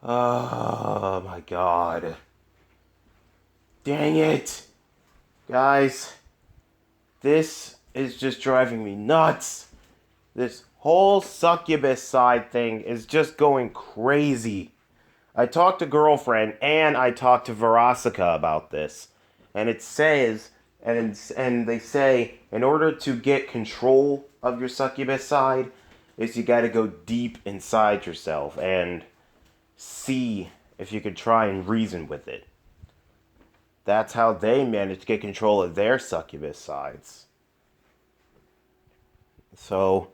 Oh my god. Dang it. Guys, this is just driving me nuts. This whole succubus side thing is just going crazy. I talked to girlfriend and I talked to Verasica about this. And it says, and they say, in order to get control of your succubus side, is you gotta go deep inside yourself and see if you could try and reason with it. That's how they manage to get control of their succubus sides. So,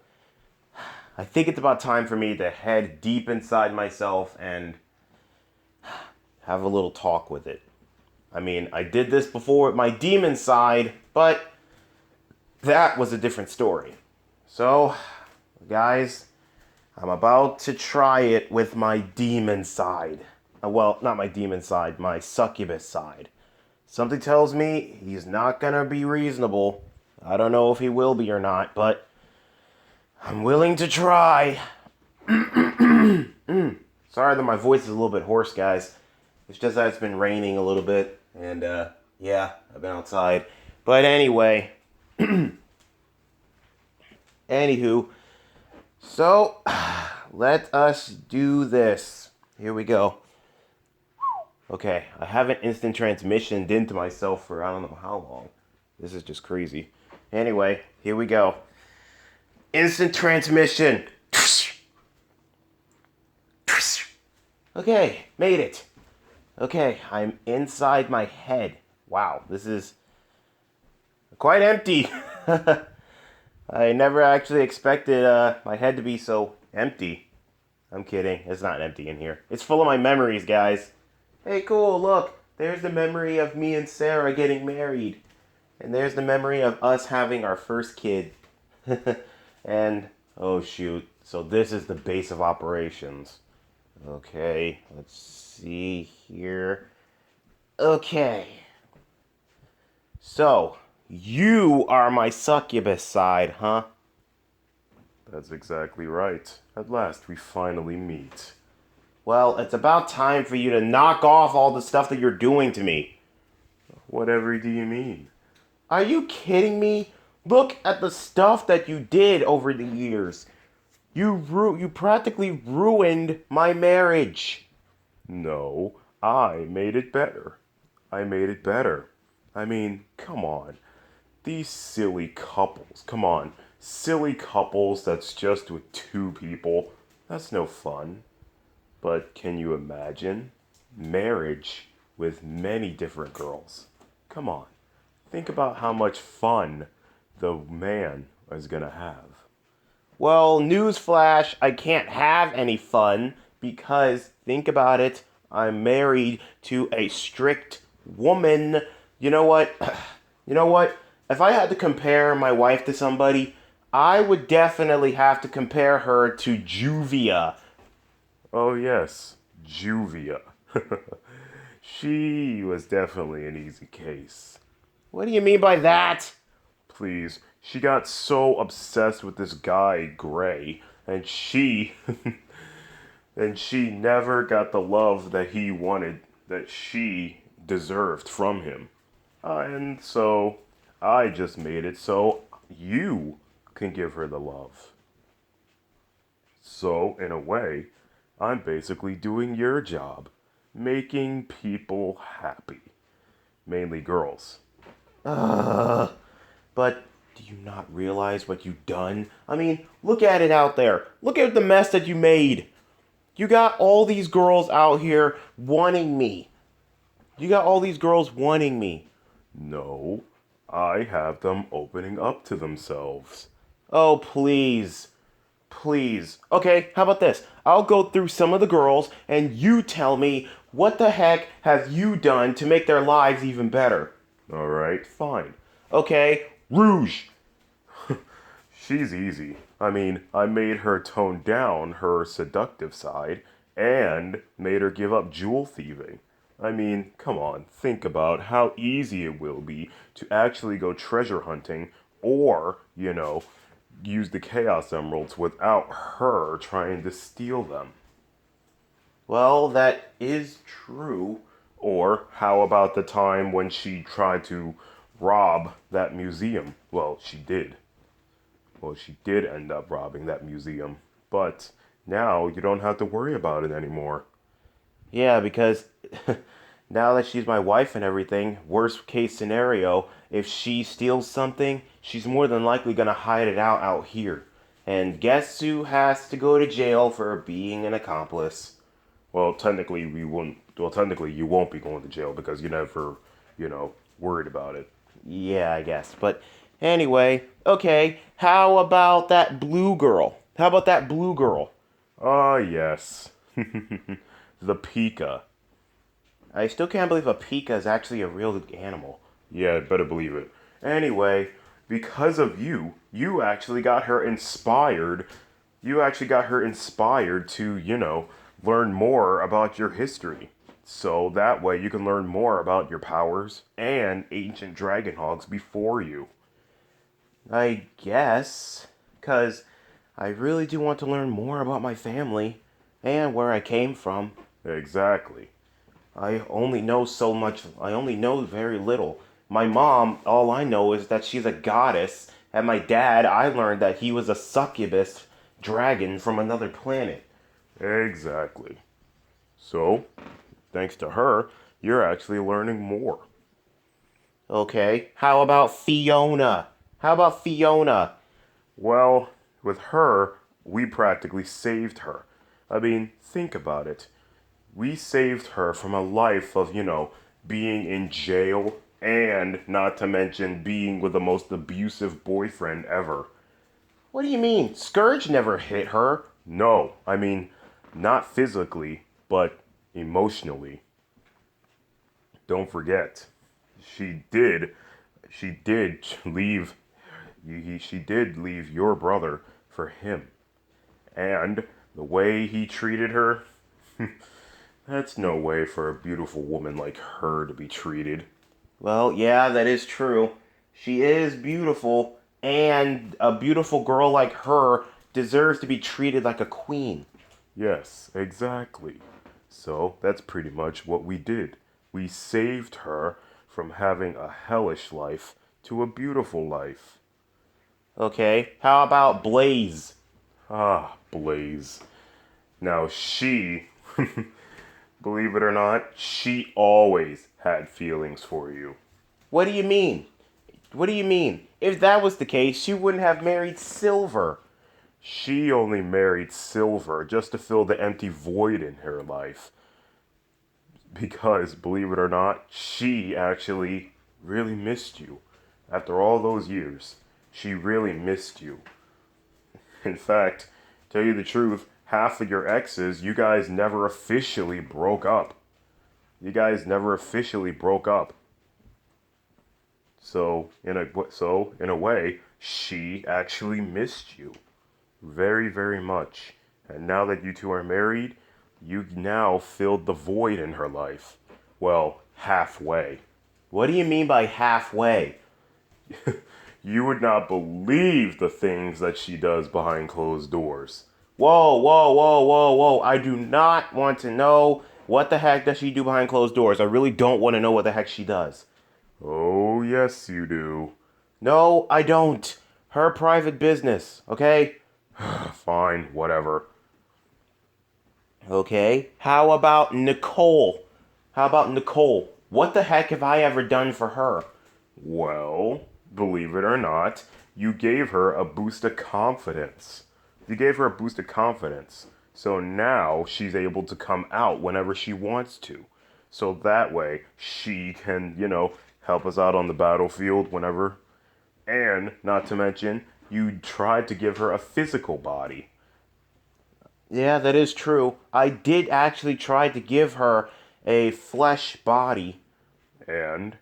I think it's about time for me to head deep inside myself and have a little talk with it. I mean, I did this before with my demon side, but that was a different story. So, guys, I'm about to try it with my demon side. Well, not my demon side, my succubus side. Something tells me he's not gonna be reasonable. I don't know if he will be or not, but I'm willing to try. Sorry that my voice is a little bit hoarse, guys. It's just that it's been raining a little bit, and yeah, I've been outside. But anyway, anywho, so let us do this. Here we go. Okay, I haven't instant transmissioned into myself for I don't know how long. This is just crazy. Anyway, here we go. Instant transmission. Okay, made it. Okay, I'm inside my head. Wow, this is quite empty. I never actually expected my head to be so empty. I'm kidding. It's not empty in here. It's full of my memories, guys. Hey, cool, look. There's the memory of me and Sarah getting married. And there's the memory of us having our first kid. And, oh shoot. So this is the base of operations. Okay, let's see here. Okay. So, you are my succubus side, huh? That's exactly right. At last, we finally meet. Well, it's about time for you to knock off all the stuff that you're doing to me. Whatever do you mean? Are you kidding me? Look at the stuff that you did over the years. You practically ruined my marriage. No, I made it better. I made it better. I mean, come on. These silly couples. Come on. Silly couples that's just with two people. That's no fun. But can you imagine? Marriage with many different girls. Come on. Think about how much fun the man is gonna have. Well, newsflash, I can't have any fun because, think about it, I'm married to a strict woman. You know what? You know what? If I had to compare my wife to somebody, I would definitely have to compare her to Juvia. Oh, yes, Juvia. She was definitely an easy case. What do you mean by that? Please, she got so obsessed with this guy, Gray, and she. and she never got the love that he wanted, that she deserved from him. And so, I just made it so you can give her the love. So, in a way, I'm basically doing your job, making people happy. Mainly girls. But do you not realize what you've done? I mean, look at it out there. Look at the mess that you made. You got all these girls out here wanting me. You got all these girls wanting me. No, I have them opening up to themselves. Oh, please. Please. Okay, how about this? I'll go through some of the girls and you tell me what the heck have you done to make their lives even better? Alright, fine. Okay, Rouge. She's easy. I mean, I made her tone down her seductive side and made her give up jewel thieving. I mean, come on, think about how easy it will be to actually go treasure hunting or, use the Chaos Emeralds without her trying to steal them. Well, that is true. Or how about the time when she tried to rob that museum? Well, she did. Well, she did end up robbing that museum. But now you don't have to worry about it anymore. Yeah, because now that she's my wife and everything, worst case scenario, if she steals something, she's more than likely gonna hide it out here. And guess who has to go to jail for being an accomplice? Well, technically we won't. Well, technically you won't be going to jail because you never, worried about it. Yeah, I guess. But anyway, okay, how about that blue girl? How about that blue girl? Ah, yes. The Pika. I still can't believe a pika is actually a real animal. Yeah, better believe it. Anyway, because of you, you actually got her inspired. You actually got her inspired to, learn more about your history. So that way you can learn more about your powers and ancient dragon hogs before you. I guess, because I really do want to learn more about my family and where I came from. Exactly. I only know so much, I only know very little. My mom, all I know is that she's a goddess, and my dad, I learned that he was a succubus dragon from another planet. Exactly. So, thanks to her, you're actually learning more. Okay, how about Fiona? How about Fiona? Well, with her, we practically saved her. I mean, think about it. We saved her from a life of, being in jail and not to mention being with the most abusive boyfriend ever. What do you mean? Scourge never hit her. No, I mean, not physically, but emotionally. Don't forget, she did, she did leave, she did leave your brother for him. And the way he treated her, that's no way for a beautiful woman like her to be treated. Well, yeah, that is true. She is beautiful, and a beautiful girl like her deserves to be treated like a queen. Yes, exactly. So that's pretty much what we did. We saved her from having a hellish life to a beautiful life. Okay, how about Blaze? Ah, Blaze. Now she, believe it or not, she always had feelings for you. What do you mean? What do you mean? If that was the case, she wouldn't have married Silver. She only married Silver just to fill the empty void in her life. Because, believe it or not, she actually really missed you. After all those years, she really missed you. In fact, tell you the truth, half of your exes, you guys never officially broke up. You guys never officially broke up. So in a way, she actually missed you very, very much. And now that you two are married, you now filled the void in her life. Well, halfway. What do you mean by halfway? You would not believe the things that she does behind closed doors. Whoa, whoa, whoa, whoa, whoa. I do not want to know what the heck does she do behind closed doors. I really don't want to know what the heck she does. Oh, yes, you do. No, I don't. Her private business, okay? Fine, whatever. Okay. How about Nicole? How about Nicole? What the heck have I ever done for her? Well, believe it or not, you gave her a boost of confidence. You gave her a boost of confidence. So now she's able to come out whenever she wants to. So that way she can, help us out on the battlefield whenever. And not to mention, you tried to give her a physical body. Yeah, that is true. I did actually try to give her a flesh body. And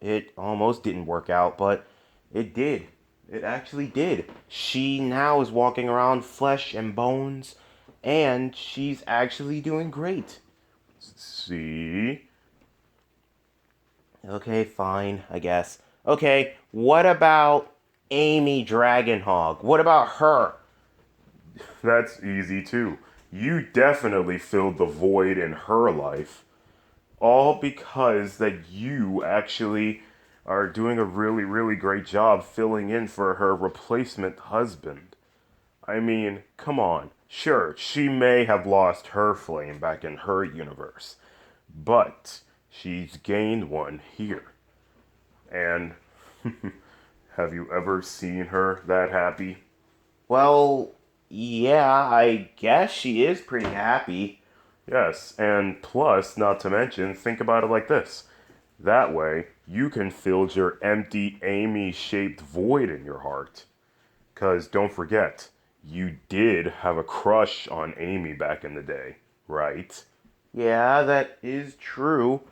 It almost didn't work out, but it did. It actually did. She now is walking around flesh and bones, and she's actually doing great. see, Okay, fine, I guess. Okay, what about Amy Dragonhog? What about her? that's easy too. you definitely filled the void in her life. All because that you actually are doing a really, really great job filling in for her replacement husband. I mean, come on. Sure, she may have lost her flame back in her universe, but she's gained one here. And have you ever seen her that happy? Well, yeah, I guess she is pretty happy. Yes, and plus, not to mention, think about it like this. That way, you can fill your empty, Amy shaped void in your heart. Because don't forget, you did have a crush on Amy back in the day, right? Yeah, that is true.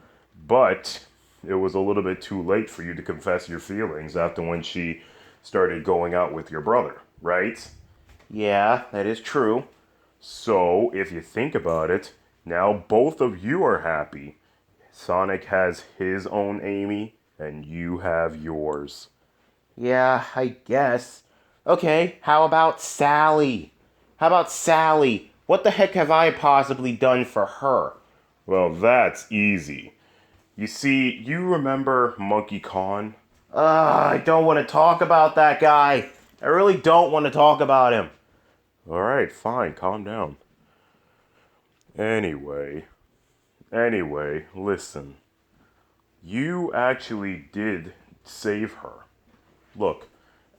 But it was a little bit too late for you to confess your feelings after when she started going out with your brother, right? Yeah, that is true. So, if you think about it, now both of you are happy. Sonic has his own Amy, and you have yours. Yeah, I guess. Okay, how about Sally? How about Sally? What the heck have I possibly done for her? Well, that's easy. You see, you remember Monkey Khan? I don't want to talk about that guy. I really don't want to talk about him. Alright, fine, calm down. Anyway, listen. You actually did save her. Look,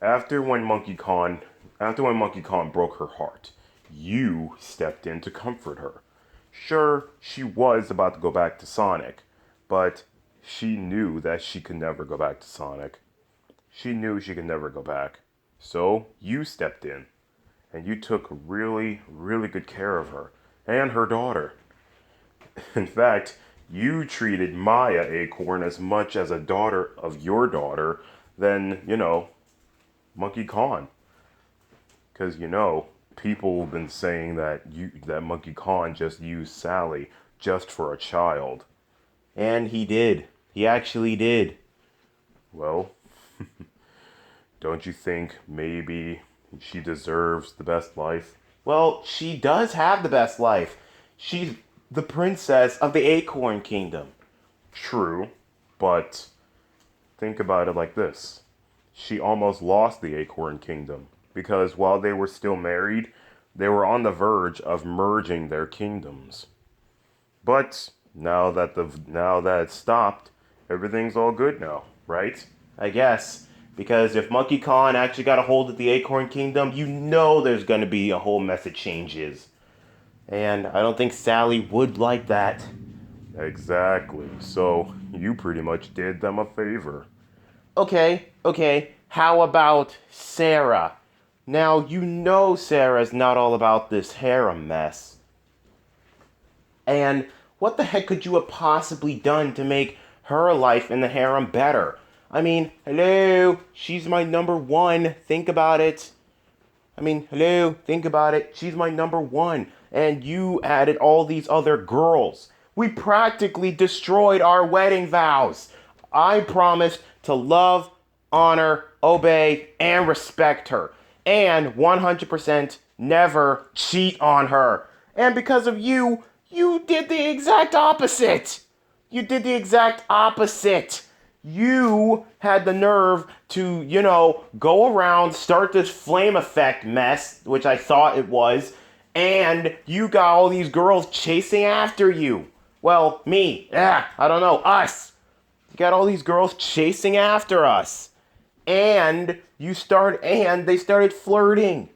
after when Monkey Khan broke her heart, you stepped in to comfort her. Sure, she was about to go back to Sonic, but she knew that she could never go back to Sonic. She knew she could never go back. So you stepped in, and you took really, really good care of her and her daughter. In fact, you treated Maya Acorn as much as a daughter of your daughter than, Monkey Khan. Because, people have been saying that Monkey Khan just used Sally just for a child. And he did. He actually did. Well, don't you think maybe she deserves the best life? Well, she does have the best life. She's the princess of the Acorn Kingdom. True, but think about it like this. She almost lost the Acorn Kingdom because while they were still married, they were on the verge of merging their kingdoms. But now that it's stopped, everything's all good now, right? I guess. Because if Monkey Khan actually got a hold of the Acorn Kingdom, you know there's going to be a whole mess of changes. And I don't think Sally would like that. Exactly. So you pretty much did them a favor. Okay. How about Sarah? Now, you know Sarah's not all about this harem mess. And what the heck could you have possibly done to make her life in the harem better? I mean, hello, she's my number one. Think about it. Hello, think about it. She's my number one. And you added all these other girls. We practically destroyed our wedding vows. I promised to love, honor, obey, and respect her. And 100% never cheat on her. And because of you, you did the exact opposite. You did the exact opposite. You had the nerve to, go around, start this flame effect mess, which I thought it was, and you got all these girls chasing after you. Well, me, I don't know, us. You got all these girls chasing after us. And they started flirting.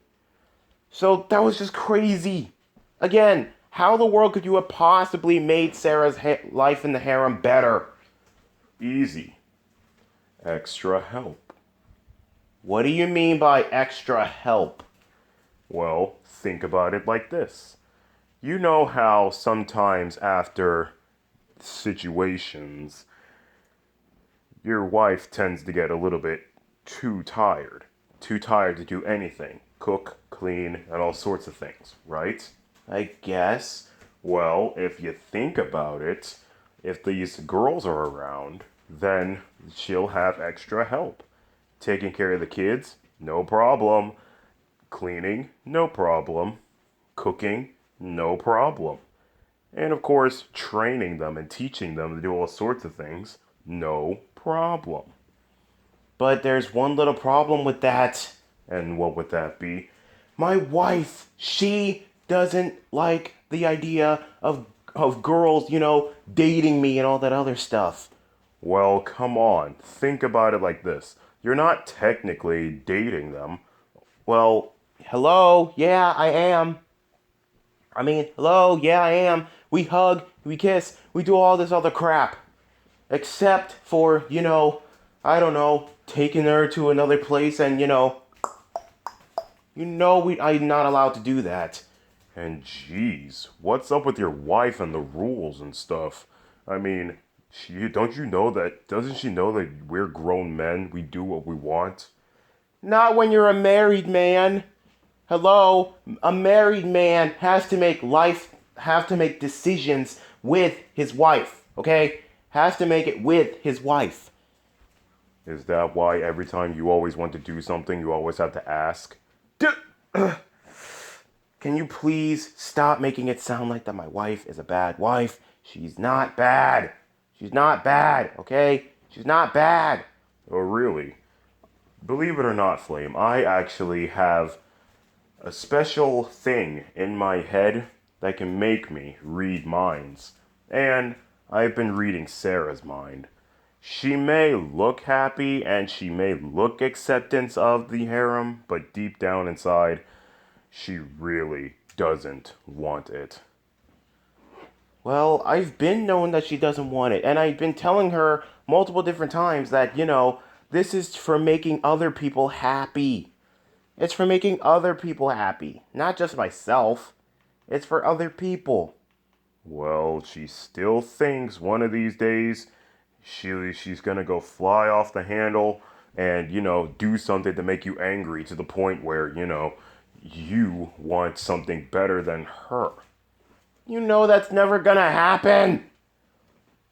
So that was just crazy. Again, how in the world could you have possibly made Sarah's life in the harem better? Easy. Extra help. What do you mean by extra help? Well, think about it like this. You know how sometimes after situations, your wife tends to get a little bit too tired. Too tired to do anything. Cook, clean, and all sorts of things, right? I guess. Well, if you think about it, if these girls are around, then she'll have extra help. Taking care of the kids, no problem. Cleaning, no problem. Cooking, No problem. And of course, training them and teaching them to do all sorts of things. No problem. But there's one little problem with that. And what would that be? My wife, she doesn't like the idea of girls, dating me and all that other stuff. Well, come on. Think about it like this. You're not technically dating them. Well, hello, yeah, I am. Hello, yeah, I am. We hug, we kiss, we do all this other crap. Except for, I don't know, taking her to another place and, I'm not allowed to do that. And geez, what's up with your wife and the rules and stuff? I mean, don't you know that, doesn't she know that we're grown men, we do what we want? Not when you're a married man. Hello, a married man has to make decisions with his wife, okay? Has to make it with his wife. Is that why every time you always want to do something, you always have to ask? Can you please stop making it sound like that my wife is a bad wife? She's not bad. She's not bad, okay? She's not bad. Oh, really? Believe it or not, Flame, I actually have a special thing in my head that can make me read minds. And I've been reading Sarah's mind. She may look happy and she may look acceptance of the harem, but deep down inside, she really doesn't want it. Well, I've been known that she doesn't want it, and I've been telling her multiple different times that, this is for making other people happy. It's for making other people happy, not just myself. It's for other people. Well, she still thinks one of these days she's gonna go fly off the handle and, do something to make you angry to the point where, you want something better than her. You know that's never gonna happen.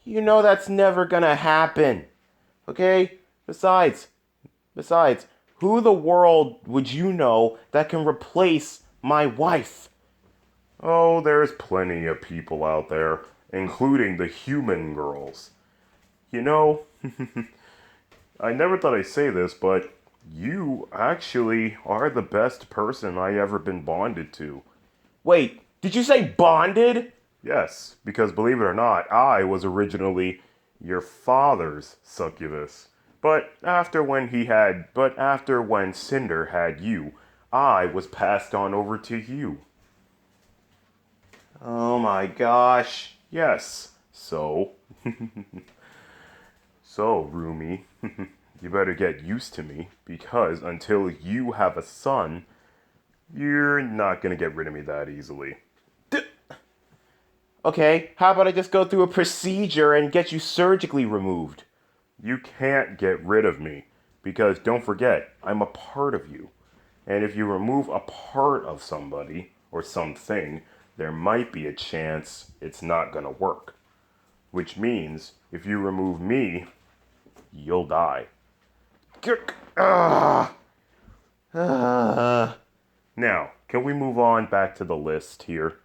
You know that's never gonna happen. Okay? Besides, who the world would you know that can replace my wife? Oh, there's plenty of people out there, including the human girls. You know, I never thought I'd say this, but you actually are the best person I ever been bonded to. Wait, did you say bonded? Yes, because believe it or not, I was originally your father's succubus. After when Cinder had you, I was passed on over to you. Oh my gosh. Yes, so, Rumi, you better get used to me, because until you have a son, you're not gonna get rid of me that easily. Okay, how about I just go through a procedure and get you surgically removed? You can't get rid of me, because don't forget, I'm a part of you. And if you remove a part of somebody, or something, there might be a chance it's not gonna work. Which means, if you remove me, you'll die. Ah. Ah. Now, can we move on back to the list here?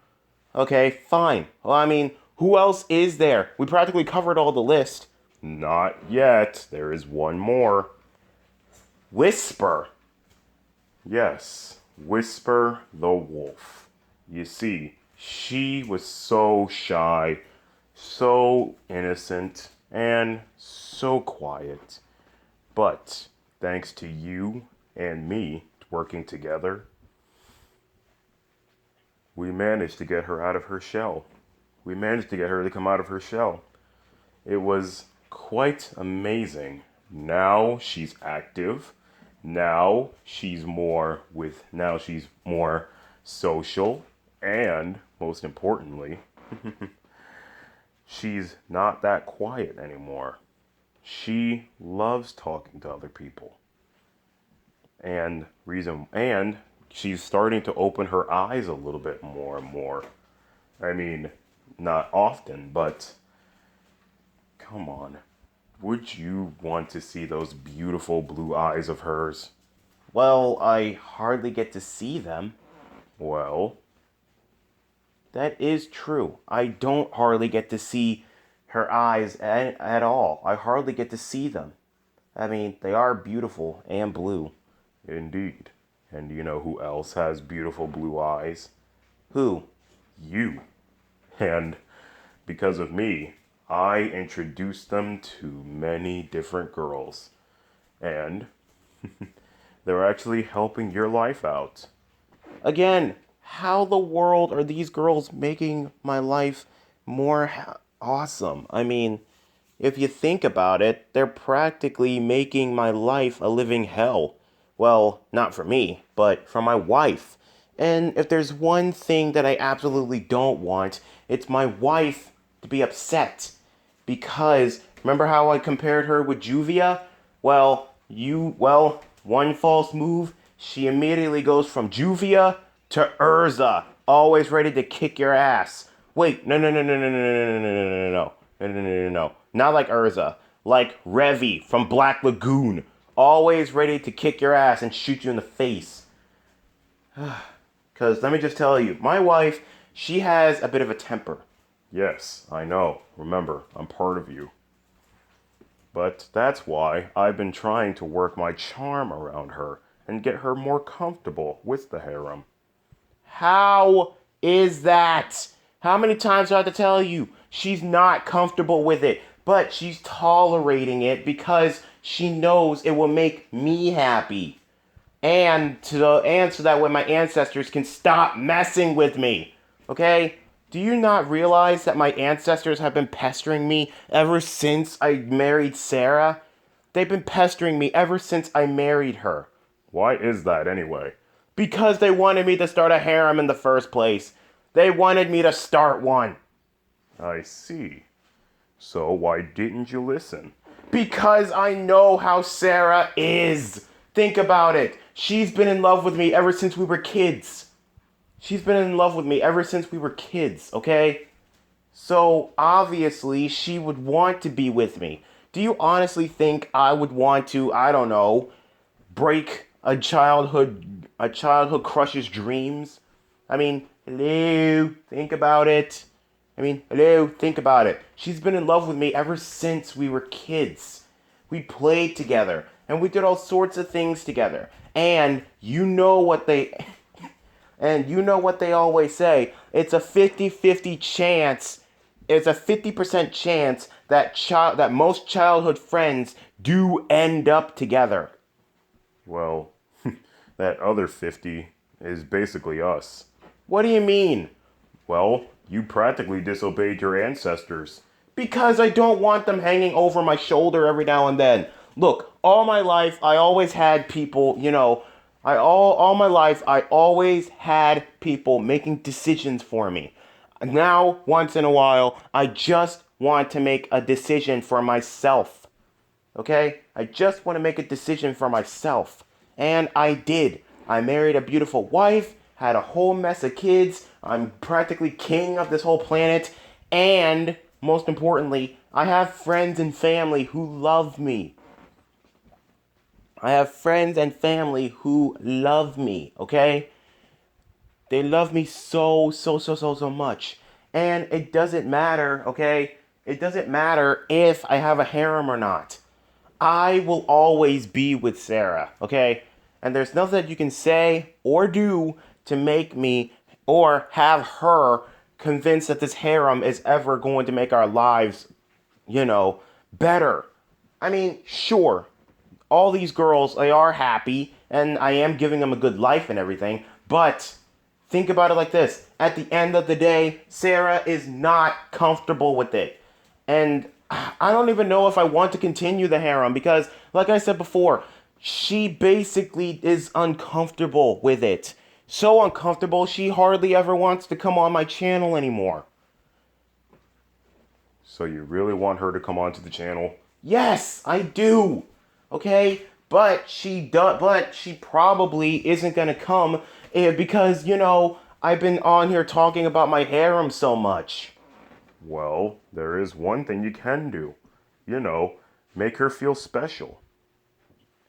Okay, fine. Well, who else is there? We practically covered all the list. Not yet. There is one more. Whisper. Yes, Whisper the wolf. You see, she was so shy, so innocent, and so quiet. But thanks to you and me working together, we managed to get her out of her shell. We managed to get her to come out of her shell. It was quite amazing. Now she's active. Now she's more social, and most importantly, she's not that quiet anymore. She loves talking to other people. And she's starting to open her eyes a little bit more and more. I mean, not often, but come on. Would you want to see those beautiful blue eyes of hers? Well, I hardly get to see them. Well, That is true. I don't hardly get to see her eyes at all. I hardly get to see them. I mean, they are beautiful and blue. Indeed. And do you know who else has beautiful blue eyes? Who? You. And because of me, I introduced them to many different girls. And they're actually helping your life out. Again, how the world are these girls making my life more awesome? I mean, if you think about it, they're practically making my life a living hell. Well, not for me, but for my wife. And if there's one thing that I absolutely don't want, it's my wife to be upset. Because remember how I compared her with Juvia? One false move, she immediately goes from Juvia to Urza, always ready to kick your ass. Wait, no, no, no, no, no, no, no, no, no, no, no, no, no, no, no, no, no, not like Urza, like Revi from Black Lagoon, always ready to kick your ass and shoot you in the face. Because let me just tell you, my wife, she has a bit of a temper. Yes, I know. Remember, I'm part of you. But that's why I've been trying to work my charm around her and get her more comfortable with the harem. How is that? How many times do I have to tell you? She's not comfortable with it, but she's tolerating it because she knows it will make me happy. And so that way my ancestors can stop messing with me. Okay? Do you not realize that my ancestors have been pestering me ever since I married Sarah? They've been pestering me ever since I married her. Why is that anyway? Because they wanted me to start a harem in the first place. They wanted me to start one. I see. So why didn't you listen? Because I know how Sarah is. Think about it. She's been in love with me ever since we were kids. She's been in love with me ever since we were kids, okay? So obviously she would want to be with me. Do you honestly think I would want to, I don't know, break a childhood crush's dreams? I mean, hello, think about it. Hello, think about it. She's been in love with me ever since we were kids. We played together and we did all sorts of things together. And you know what they always say. It's a 50-50 chance. It's a 50% chance that most childhood friends do end up together. Well, that other 50 is basically us. What do you mean? Well, you practically disobeyed your ancestors. Because I don't want them hanging over my shoulder every now and then. Look, all my life I always had people, all my life I always had people making decisions for me. Now, once in a while, I just want to make a decision for myself. Okay? I just want to make a decision for myself. And I did. I married a beautiful wife, had a whole mess of kids. I'm practically king of this whole planet. And most importantly, I have friends and family who love me. I have friends and family who love me, okay? They love me so, so, so, so, so much. And it doesn't matter, okay? It doesn't matter if I have a harem or not. I will always be with Sarah, okay? And there's nothing that you can say or do to make me or have her convinced that this harem is ever going to make our lives, better. I mean, sure, all these girls, they are happy, and I am giving them a good life and everything, but think about it like this. At the end of the day, Sarah is not comfortable with it. And I don't even know if I want to continue the harem because, like I said before, she basically is uncomfortable with it. So uncomfortable, she hardly ever wants to come on my channel anymore. So you really want her to come onto the channel? Yes, I do. Okay? But she probably isn't going to come because, I've been on here talking about my harem so much. Well, there is one thing you can do. Make her feel special.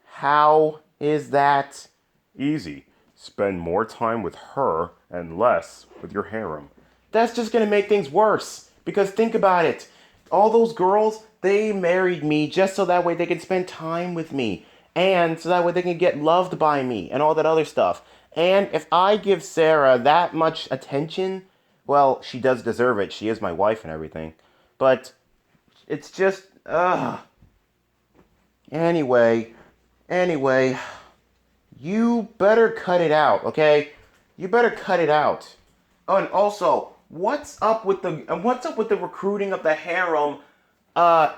How is that? Easy. Spend more time with her and less with your harem. that's just gonna make things worse. Because think about it. All those girls, they married me just so that way they can spend time with me. And so that way they can get loved by me and all that other stuff. And if I give Sarah that much attention, well, she does deserve it. She is my wife and everything. But it's just, Anyway, anyway, you better cut it out, okay? You better cut it out. Oh, and also, what's up with the recruiting of the harem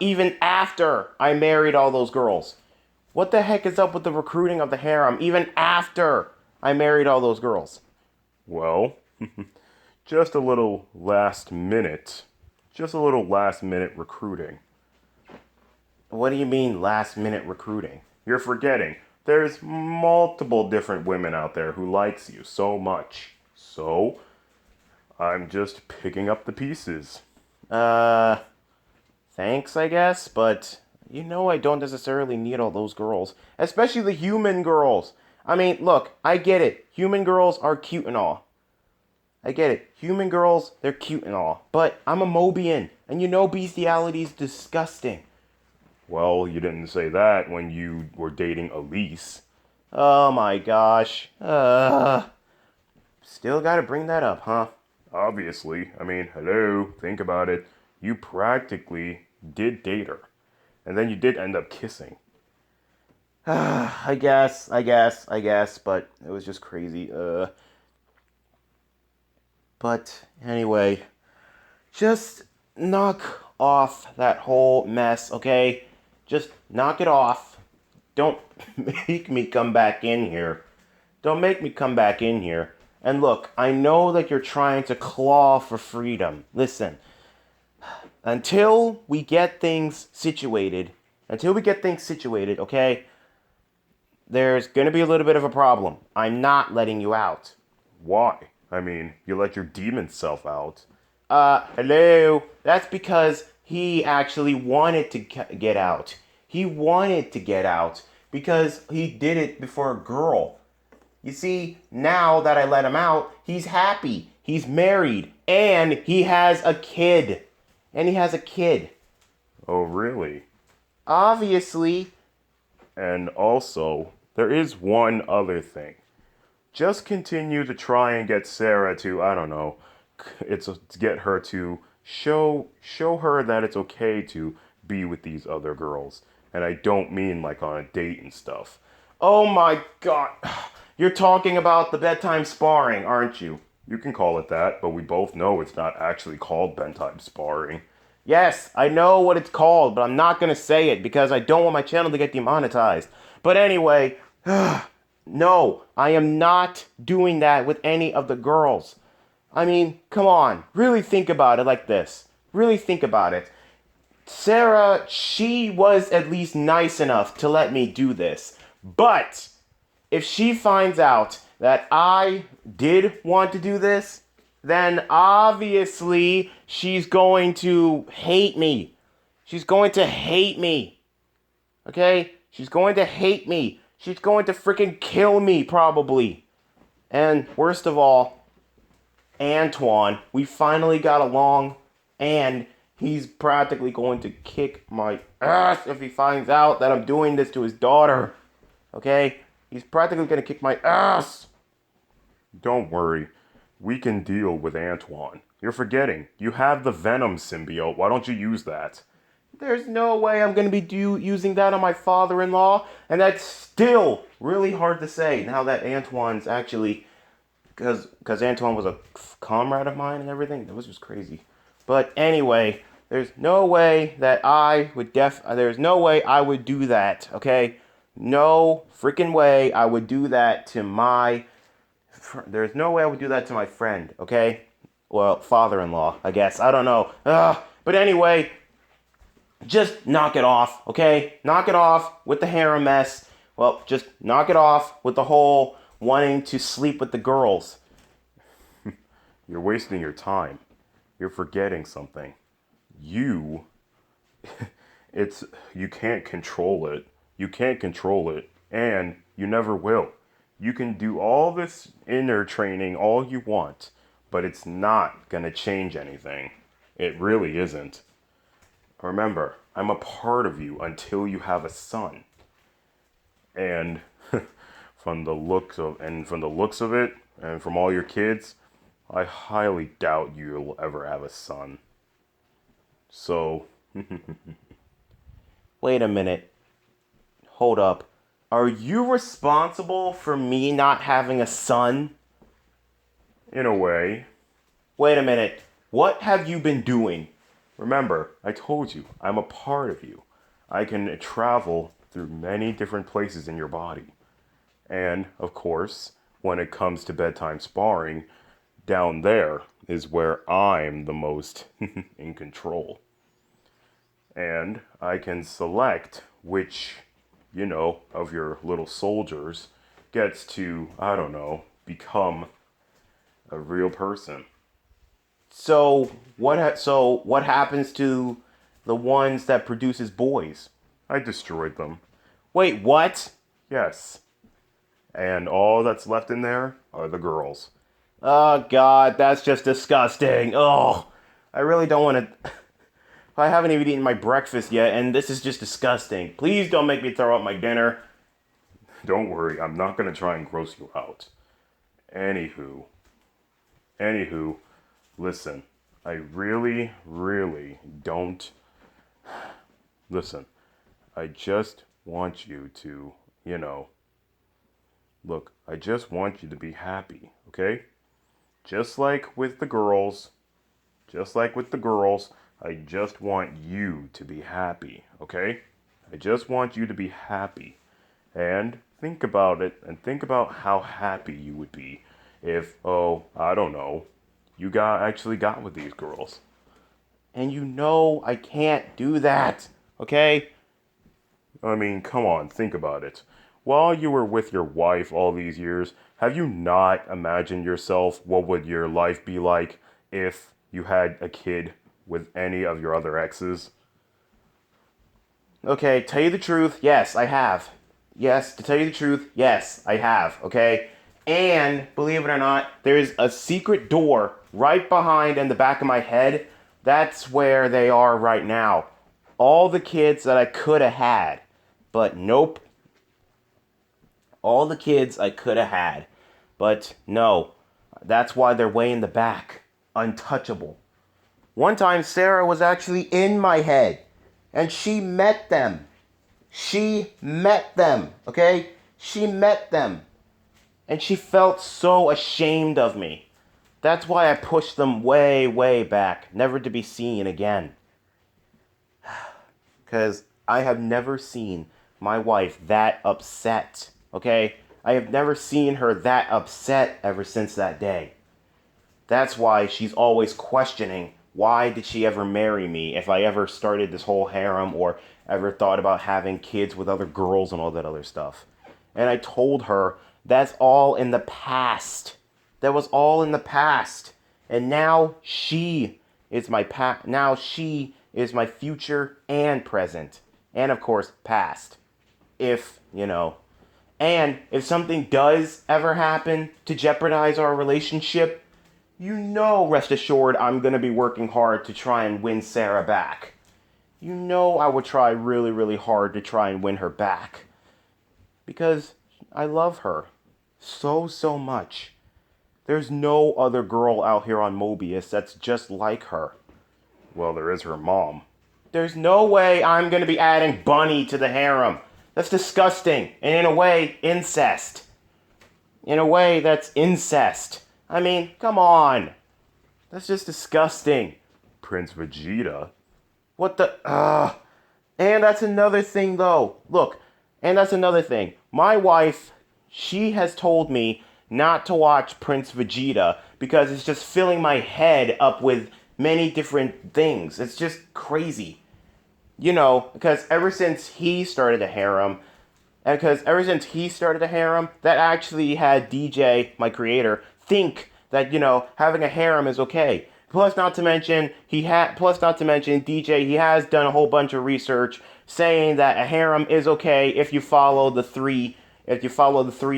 even after I married all those girls? What the heck is up with the recruiting of the harem even after I married all those girls? Well, just a little last minute. Just a little last minute recruiting. What do you mean last minute recruiting? You're forgetting. There's multiple different women out there who likes you so much. So, I'm just picking up the pieces. Uh, Thanks, I guess, but I don't necessarily need all those girls, especially the human girls. I mean, look, I get it. Human girls are cute and all. I get it. Human girls, they're cute and all. But I'm a Mobian, and bestiality's disgusting. Well, you didn't say that when you were dating Elise. Oh my gosh. Still gotta bring that up, huh? Obviously. I mean, hello, think about it. You practically did date her. And then you did end up kissing. I guess, but it was just crazy. But anyway, just knock off that whole mess, okay? Just knock it off. Don't make me come back in here. Don't make me come back in here. And look, I know that you're trying to claw for freedom. Listen, until we get things situated, okay, there's going to be a little bit of a problem. I'm not letting you out. Why? I mean, you let your demon self out. Hello? That's because he actually wanted to get out. He wanted to get out because he did it before a girl. You see, now that I let him out, he's happy. He's married. And he has a kid. Oh, really? Obviously. And also, there is one other thing. Just continue to try and get Sarah to, I don't know, to get her to show her that it's okay to be with these other girls. And I don't mean like on a date and stuff. Oh my god. You're talking about the bedtime sparring, aren't you? You can call it that, but we both know it's not actually called bedtime sparring. Yes, I know what it's called, but I'm not going to say it because I don't want my channel to get demonetized. But anyway, no, I am not doing that with any of the girls. I mean, come on, really think about it like this. Really think about it. Sarah, she was at least nice enough to let me do this. But if she finds out that I did want to do this, then obviously she's going to hate me. She's going to hate me. Okay? She's going to hate me. She's going to freaking kill me, probably. And worst of all, Antoine, we finally got along, and he's practically going to kick my ass if he finds out that I'm doing this to his daughter. Okay? He's practically going to kick my ass. Don't worry. We can deal with Antoine. You're forgetting. You have the Venom symbiote. Why don't you use that? There's no way I'm going to be using that on my father-in-law. And that's still really hard to say now that Antoine's actually... Because Antoine was a comrade of mine and everything. That was just crazy. But anyway, there's no way that I would there's no way I would do that, okay? No freaking way I would do that to my... There's no way I would do that to my friend, okay? Well, father-in-law, I guess. I don't know. But anyway, just knock it off, okay? Knock it off with the harem mess. Well, just knock it off with the whole wanting to sleep with the girls. You're wasting your time. You're forgetting something. You can't control it. You can't control it, and you never will. You can do all this inner training all you want, but it's not gonna change anything. It really isn't. Remember, I'm a part of you until you have a son. And from the looks of it, and from all your kids, I highly doubt you'll ever have a son. So, Wait a minute. Hold up. Are you responsible for me not having a son? in a way, Wait a minute. What have you been doing? remember, I told you, I'm a part of you. I can travel through many different places in your body. And, of course, when it comes to bedtime sparring, down there is where I'm the most in control. And I can select which, of your little soldiers gets to, I don't know, become a real person. So what happens to the ones that produces boys? I destroyed them. Wait, what? Yes. And all that's left in there are the girls. Oh god, that's just disgusting. Oh, I really don't want to. I haven't even eaten my breakfast yet, and this is just disgusting. Please don't make me throw up my dinner. Don't worry, I'm not going to try and gross you out. Anywho, listen, I really, really don't. Listen, I just want you to, look, I just want you to be happy, okay? Just like with the girls, I just want you to be happy, okay? I just want you to be happy. And think about it, and think about how happy you would be if, oh, I don't know, you actually got with these girls. And you know I can't do that, okay? I mean, come on, think about it. While you were with your wife all these years, have you not imagined yourself what would your life be like if you had a kid with any of your other exes? Okay, tell you the truth, yes, I have. Yes, to tell you the truth, yes, I have, okay? And, believe it or not, there's a secret door right behind in the back of my head. That's where they are right now. All the kids that I could have had. But nope. All the kids I could have had. But no. That's why they're way in the back. Untouchable. One time, Sarah was actually in my head. And she met them. She met them, okay? She met them. And she felt so ashamed of me. That's why I pushed them way, way back, never to be seen again. Because I have never seen my wife that upset, okay? I have never seen her that upset ever since that day. That's why she's always questioning, why did she ever marry me if I ever started this whole harem or ever thought about having kids with other girls and all that other stuff. And I told her that's all in the past. That was all in the past. And now she is my now she is my future and present. And of course, past. If, And if something does ever happen to jeopardize our relationship, rest assured, I'm going to be working hard to try and win Sarah back. I would try really, really hard to try and win her back. Because I love her so, so much. There's no other girl out here on Mobius that's just like her. Well, there is her mom. There's no way I'm going to be adding Bunny to the harem. That's disgusting. And in a way, incest. In a way, that's incest. I mean, come on. That's just disgusting. Prince Vegeta. What the... And that's another thing, though. Look, and that's another thing. My wife, she has told me not to watch Prince Vegeta because it's just filling my head up with many different things. It's just crazy. Because ever since he started a harem, that actually had DJ, my creator, think that, having a harem is okay. Plus not to mention DJ, he has done a whole bunch of research saying that a harem is okay if you follow the three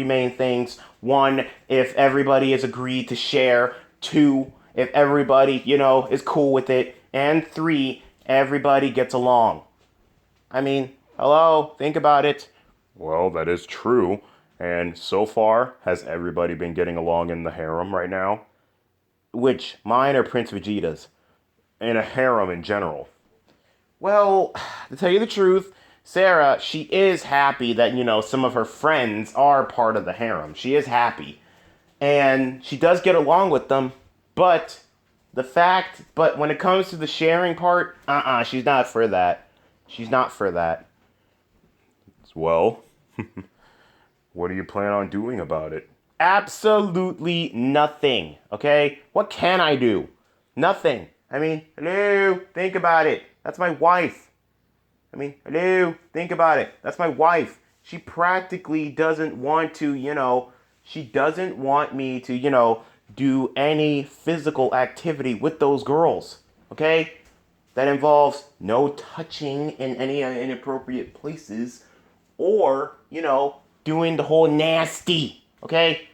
main things. One, if everybody is agreed to share. 2, if everybody, is cool with it. And 3, everybody gets along. I mean, hello, think about it. Well, that is true. And so far, has everybody been getting along in the harem right now? Which, mine or Prince Vegeta's? In a harem in general. Well, to tell you the truth, Sarah, she is happy that, some of her friends are part of the harem. She is happy. And she does get along with them, but but when it comes to the sharing part, she's not for that. She's not for that. Well, what do you plan on doing about it? Absolutely nothing, okay? What can I do? Nothing. I mean, hello, think about it. That's my wife. Hello, think about it. That's my wife. She practically doesn't want to, she doesn't want me to, do any physical activity with those girls, okay? That involves no touching in any inappropriate places or, doing the whole nasty, okay?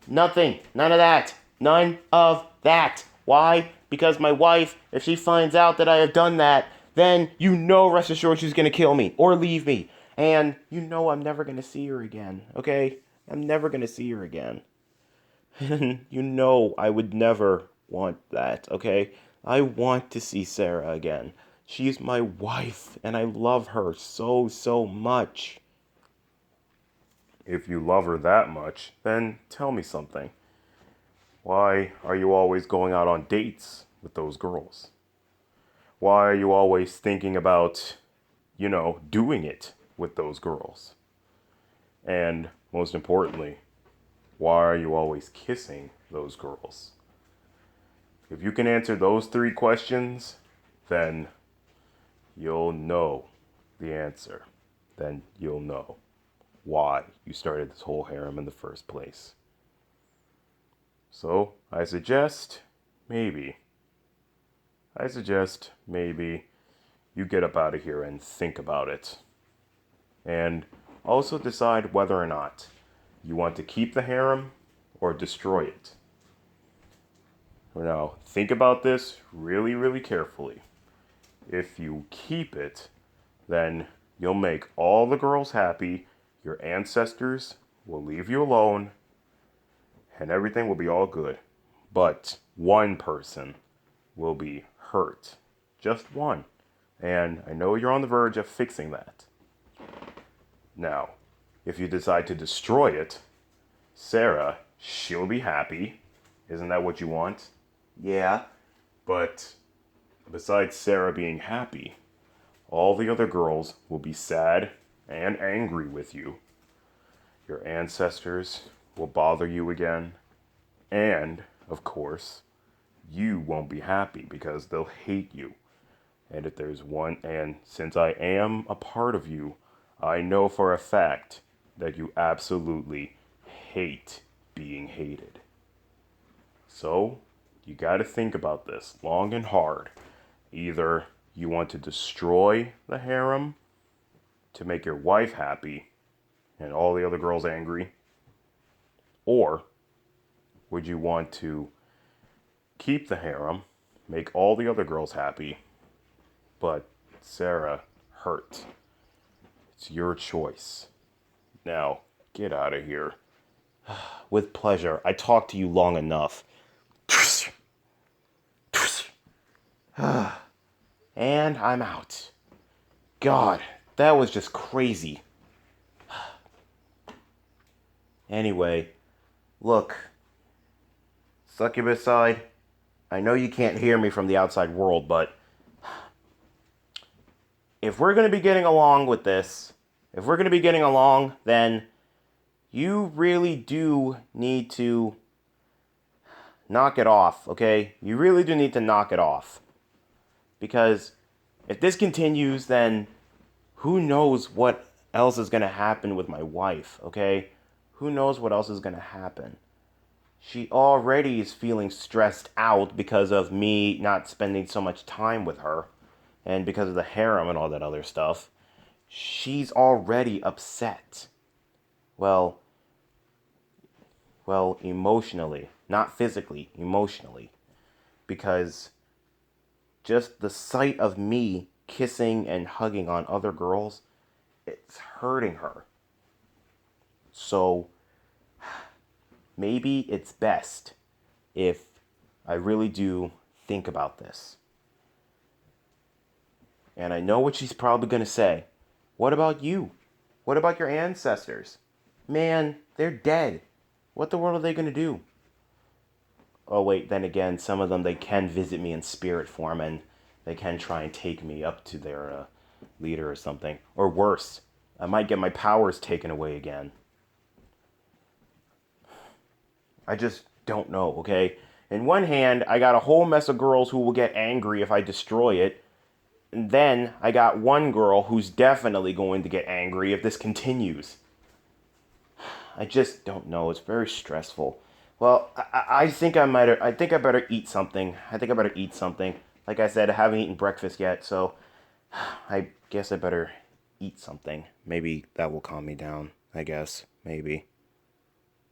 Nothing. None of that. None of that. Why? Because my wife, if she finds out that I have done that, then rest assured she's gonna kill me or leave me. And I'm never gonna see her again, okay? I'm never gonna see her again. I would never want that, okay? I want to see Sarah again. She's my wife, and I love her so, so much. If you love her that much, then tell me something. Why are you always going out on dates with those girls? Why are you always thinking about, doing it with those girls? And most importantly, why are you always kissing those girls? If you can answer those 3 questions, then you'll know the answer. Then you'll know why you started this whole harem in the first place. So, I suggest maybe you get up out of here and think about it. And also decide whether or not you want to keep the harem or destroy it. Now, think about this really, really carefully. If you keep it, then you'll make all the girls happy, your ancestors will leave you alone, and everything will be all good. But one person will be hurt. Just one. And I know you're on the verge of fixing that. Now, if you decide to destroy it, Sarah, she'll be happy. Isn't that what you want? Yeah. But besides Sarah being happy, all the other girls will be sad and angry with you. Your ancestors will bother you again. And, of course, you won't be happy because they'll hate you. And if there's one, and since I am a part of you, I know for a fact that you absolutely hate being hated. So, you gotta think about this long and hard. Either you want to destroy the harem to make your wife happy and all the other girls angry, or would you want to keep the harem, make all the other girls happy, but Sarah hurt? It's your choice. Now, get out of here. With pleasure. I talked to you long enough. And I'm out. God, that was just crazy. Anyway, look. Succubus side, I know you can't hear me from the outside world, but if we're going to be getting along with this, then you really do need to knock it off, okay? You really do need to knock it off. Because if this continues, then who knows what else is going to happen with my wife, okay? Who knows what else is going to happen? She already is feeling stressed out because of me not spending so much time with her. And because of the harem and all that other stuff. She's already upset. Well, emotionally. Not physically, emotionally. Because just the sight of me kissing and hugging on other girls, it's hurting her. So maybe it's best if I really do think about this. And I know what she's probably going to say. What about you? What about your ancestors? Man, they're dead. What the world are they going to do? Oh, wait, then again, some of them, they can visit me in spirit form and they can try and take me up to their leader or something. Or worse, I might get my powers taken away again. I just don't know, okay? In one hand, I got a whole mess of girls who will get angry if I destroy it. And then I got one girl who's definitely going to get angry if this continues. I just don't know. It's very stressful. Well, I think I think I better eat something. I think I better eat something. Like I said, I haven't eaten breakfast yet, so I guess I better eat something. Maybe that will calm me down. I guess. Maybe.